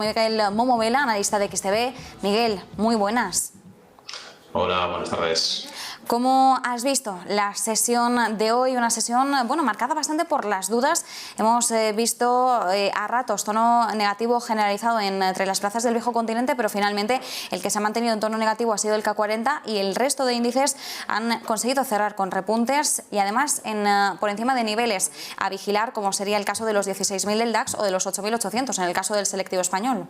Miguel Momovela, analista de XTB. Miguel, muy buenas. Hola, buenas tardes. ¿Cómo has visto la sesión de hoy? Una sesión, bueno, marcada bastante por las dudas. Hemos visto a ratos tono negativo generalizado entre las plazas del viejo continente, pero finalmente el que se ha mantenido en tono negativo ha sido el CAC 40 y el resto de índices han conseguido cerrar con repuntes y además por encima de niveles a vigilar, como sería el caso de los 16.000 del DAX o de los 8.800 en el caso del selectivo español.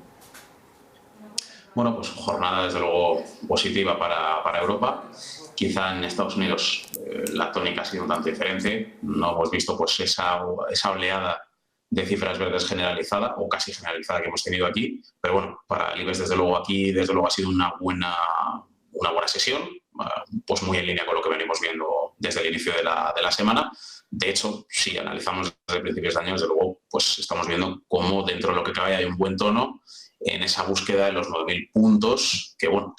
Bueno, pues jornada desde luego positiva para Europa. Quizá en Estados Unidos la tónica ha sido un tanto diferente. No hemos visto pues esa oleada de cifras verdes generalizada o casi generalizada que hemos tenido aquí. Pero bueno, para el IBEX desde luego ha sido una buena sesión, pues muy en línea con lo que venimos viendo desde el inicio de la semana. De hecho, si analizamos desde principios de año, desde luego, pues estamos viendo cómo dentro de lo que cabe hay un buen tono en esa búsqueda de los 9.000 puntos, que bueno,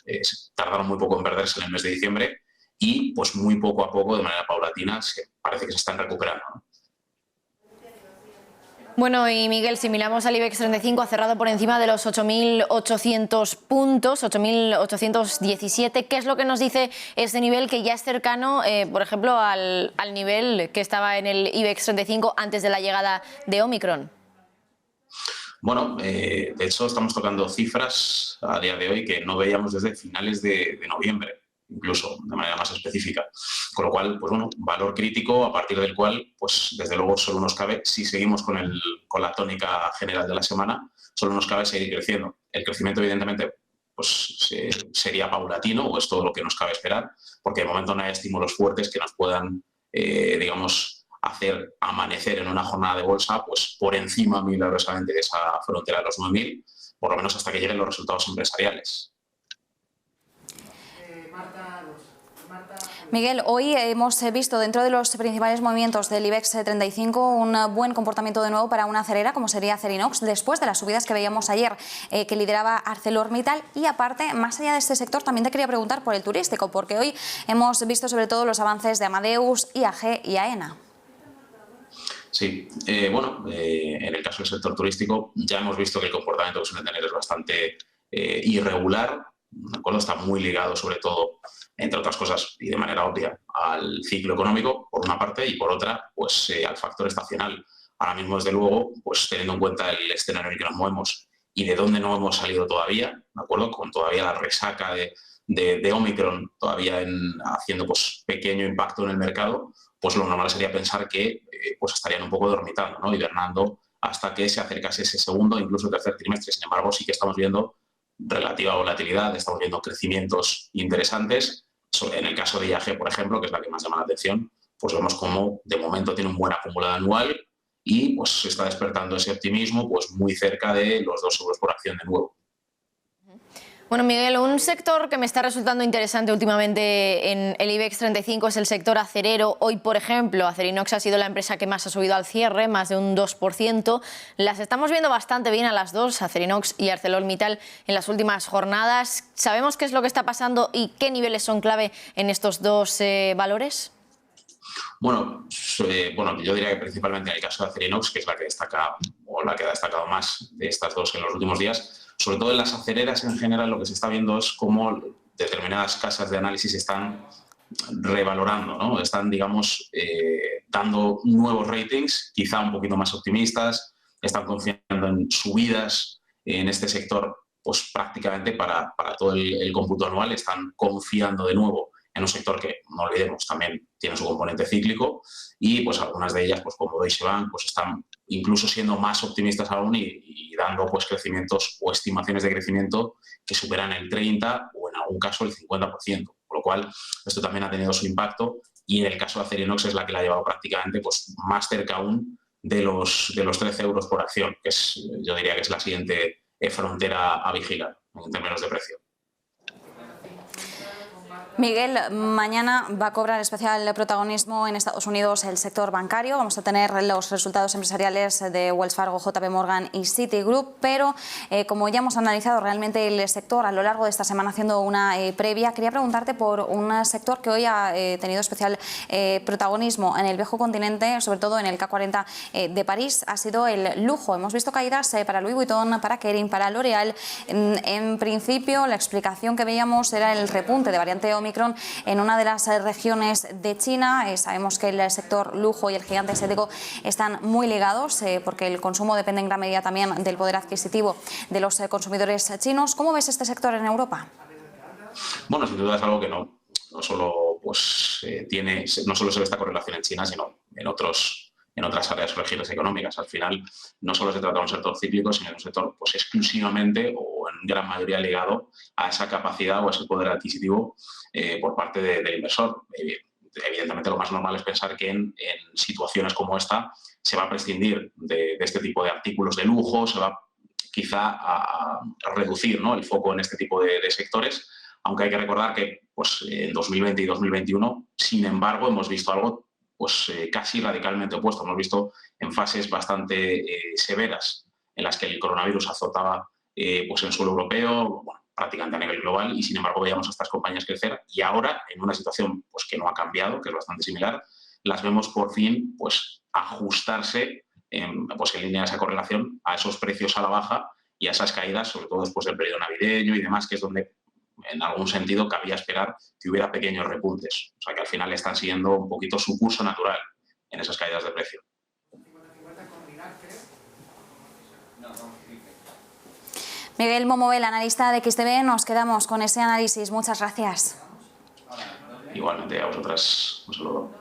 tardaron muy poco en perderse en el mes de diciembre y pues muy poco a poco, de manera paulatina, parece que se están recuperando, ¿no? Bueno, y Miguel, si miramos al IBEX 35, ha cerrado por encima de los 8.800 puntos, 8.817. ¿Qué es lo que nos dice este nivel que ya es cercano, por ejemplo, al nivel que estaba en el IBEX 35 antes de la llegada de Omicron? Bueno, de hecho estamos tocando cifras a día de hoy que no veíamos desde finales de noviembre, incluso de manera más específica. Con lo cual, pues bueno, valor crítico a partir del cual, pues desde luego solo nos cabe, si seguimos con la tónica general de la semana, solo nos cabe seguir creciendo. El crecimiento, evidentemente, pues sería paulatino, o es todo lo que nos cabe esperar, porque de momento no hay estímulos fuertes que nos puedan, digamos, hacer amanecer en una jornada de bolsa pues por encima milagrosamente de esa frontera de los 9.000, por lo menos hasta que lleguen los resultados empresariales. Miguel, hoy hemos visto dentro de los principales movimientos del IBEX 35 un buen comportamiento de nuevo para una acerera como sería Acerinox, después de las subidas que veíamos ayer que lideraba ArcelorMittal. Y aparte, más allá de este sector, también te quería preguntar por el turístico, porque hoy hemos visto sobre todo los avances de Amadeus, IAG y AENA. Sí, bueno, en el caso del sector turístico ya hemos visto que el comportamiento que suele tener es bastante irregular, ¿de acuerdo? Está muy ligado sobre todo, entre otras cosas y de manera obvia, al ciclo económico, por una parte, y por otra, pues al factor estacional. Ahora mismo, desde luego, pues teniendo en cuenta el escenario en el que nos movemos y de dónde no hemos salido todavía, ¿de acuerdo? Con todavía la resaca de Omicron todavía haciendo pues pequeño impacto en el mercado, pues lo normal sería pensar que pues estarían un poco dormitando, ¿no? Hibernando hasta que se acercase ese segundo, incluso tercer trimestre. Sin embargo, sí que estamos viendo relativa volatilidad, estamos viendo crecimientos interesantes. En el caso de IAG, por ejemplo, que es la que más llama la atención, pues vemos cómo de momento tiene un buen acumulado anual y pues se está despertando ese optimismo pues muy cerca de los 2 euros por acción de nuevo. Bueno, Miguel, un sector que me está resultando interesante últimamente en el IBEX 35 es el sector acerero. Hoy, por ejemplo, Acerinox ha sido la empresa que más ha subido al cierre, más de un 2%. Las estamos viendo bastante bien a las dos, Acerinox y ArcelorMittal, en las últimas jornadas. ¿Sabemos qué es lo que está pasando y qué niveles son clave en estos dos valores? Bueno, yo diría que principalmente en el caso de Acerinox, que es la que destaca o la que ha destacado más de estas dos en los últimos días, sobre todo en las acereras en general lo que se está viendo es cómo determinadas casas de análisis están revalorando, ¿no? Están, digamos, dando nuevos ratings, quizá un poquito más optimistas, están confiando en subidas en este sector, pues prácticamente para todo el cómputo anual, están confiando de nuevo en un sector que, no olvidemos, también tiene su componente cíclico y pues algunas de ellas, pues como Deutsche Bank, pues están incluso siendo más optimistas aún y dando pues crecimientos o estimaciones de crecimiento que superan el 30% o en algún caso el 50%, por lo cual esto también ha tenido su impacto y en el caso de Acerinox es la que la ha llevado prácticamente pues más cerca aún de los 13 euros por acción, que es, yo diría que es la siguiente frontera a vigilar en términos de precio. Miguel, mañana va a cobrar especial protagonismo en Estados Unidos el sector bancario. Vamos a tener los resultados empresariales de Wells Fargo, JP Morgan y Citigroup, pero como ya hemos analizado realmente el sector a lo largo de esta semana haciendo una previa, quería preguntarte por un sector que hoy ha tenido especial protagonismo en el viejo continente, sobre todo en el K40 de París, ha sido el lujo. Hemos visto caídas para Louis Vuitton, para Kering, para L'Oréal. En principio, la explicación que veíamos era el repunte de variante Omicron en una de las regiones de China. Sabemos que el sector lujo y el gigante asiático están muy ligados porque el consumo depende en gran medida también del poder adquisitivo de los consumidores chinos. ¿Cómo ves este sector en Europa? Bueno, sin duda es algo que no solo no solo se ve esta correlación en China, sino en otras áreas o regiones económicas. Al final, no solo se trata de un sector cíclico, sino de un sector exclusivamente o en gran mayoría ligado a esa capacidad o a ese poder adquisitivo por parte del inversor. Evidentemente, lo más normal es pensar que en situaciones como esta se va a prescindir de este tipo de artículos de lujo, se va quizá a reducir, ¿no?, el foco en este tipo de sectores, aunque hay que recordar que en 2020 y 2021, sin embargo, hemos visto algo casi radicalmente opuesto. Hemos visto en fases bastante severas en las que el coronavirus azotaba en suelo europeo, prácticamente a nivel global, y sin embargo veíamos a estas compañías crecer, y ahora, en una situación que no ha cambiado, que es bastante similar, las vemos por fin ajustarse en línea de esa correlación a esos precios a la baja y a esas caídas, sobre todo después del periodo navideño y demás, que es donde en algún sentido cabía esperar que hubiera pequeños repuntes. O sea, que al final están siguiendo un poquito su curso natural en esas caídas de precio. Miguel Momobel, analista de XTB, nos quedamos con ese análisis. Muchas gracias. Igualmente a vosotras, un saludo.